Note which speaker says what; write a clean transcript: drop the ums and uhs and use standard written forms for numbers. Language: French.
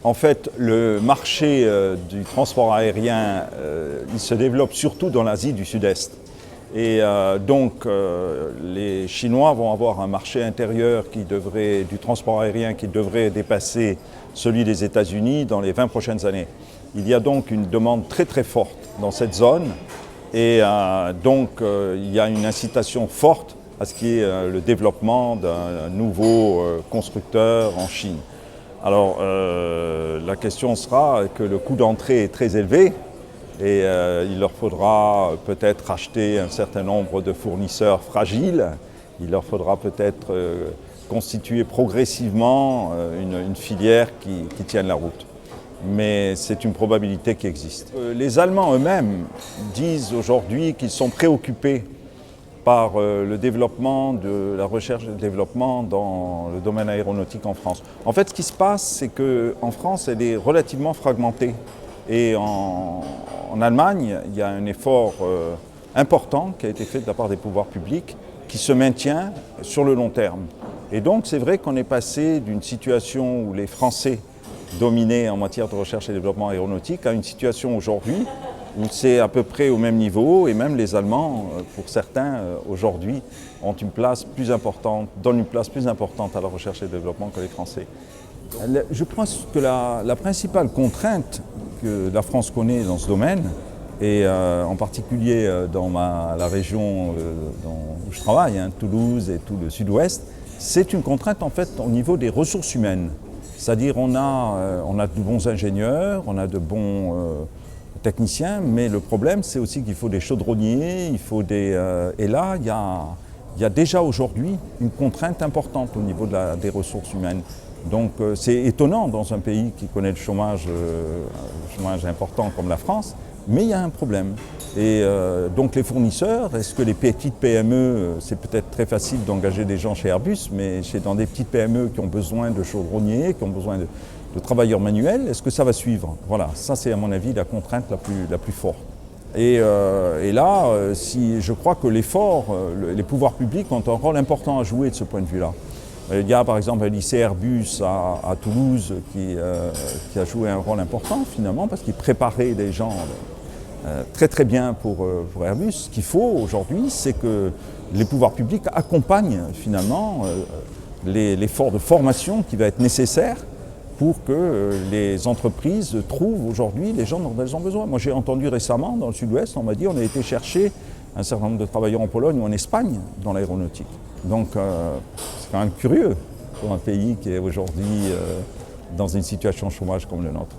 Speaker 1: En fait, le marché du transport aérien, il se développe surtout dans l'Asie du Sud-Est. Et donc, les Chinois vont avoir un marché intérieur du transport aérien qui devrait dépasser celui des États-Unis dans les 20 prochaines années. Il y a donc une demande très très forte dans cette zone et donc il y a une incitation forte à ce qui est le développement d'un nouveau constructeur en Chine. Alors la question sera que le coût d'entrée est très élevé et il leur faudra peut-être acheter un certain nombre de fournisseurs fragiles. Il leur faudra peut-être constituer progressivement une filière qui tienne la route. Mais c'est une probabilité qui existe. Les Allemands eux-mêmes disent aujourd'hui qu'ils sont préoccupés par le développement de la recherche et le développement dans le domaine aéronautique en France. En fait, ce qui se passe, c'est qu'en France, elle est relativement fragmentée. Et en Allemagne, il y a un effort important qui a été fait de la part des pouvoirs publics qui se maintient sur le long terme. Et donc, c'est vrai qu'on est passé d'une situation où les Français dominaient en matière de recherche et développement aéronautique à une situation aujourd'hui où c'est à peu près au même niveau, et même les Allemands, pour certains, aujourd'hui, ont une place plus importante, donnent une place plus importante à la recherche et développement que les Français. Je pense que la principale contrainte que la France connaît dans ce domaine, et en particulier dans la région où je travaille, Toulouse et tout le sud-ouest, c'est une contrainte en fait au niveau des ressources humaines. C'est-à-dire on a de bons ingénieurs, on a de bons techniciens, mais le problème c'est aussi qu'il faut des chaudronniers, et là il y a déjà aujourd'hui une contrainte importante au niveau des ressources humaines. Donc c'est étonnant dans un pays qui connaît le chômage important comme la France, mais il y a un problème. Et donc les fournisseurs, est-ce que les petites PME, c'est peut-être très facile d'engager des gens chez Airbus, mais dans des petites PME qui ont besoin de chaudronniers, qui ont besoin de travailleurs manuels, est-ce que ça va suivre? Voilà, ça c'est à mon avis la contrainte la plus forte. Et là, je crois que les pouvoirs publics ont un rôle important à jouer de ce point de vue-là. Il y a par exemple un lycée Airbus à Toulouse qui a joué un rôle important finalement parce qu'il préparait des gens très très bien pour Airbus. Ce qu'il faut aujourd'hui, c'est que les pouvoirs publics accompagnent finalement l'effort de formation qui va être nécessaire pour que les entreprises trouvent aujourd'hui les gens dont elles ont besoin. Moi j'ai entendu récemment dans le sud-ouest, on m'a dit on a été chercher un certain nombre de travailleurs en Pologne ou en Espagne dans l'aéronautique. Donc c'est quand même curieux pour un pays qui est aujourd'hui dans une situation de chômage comme le nôtre.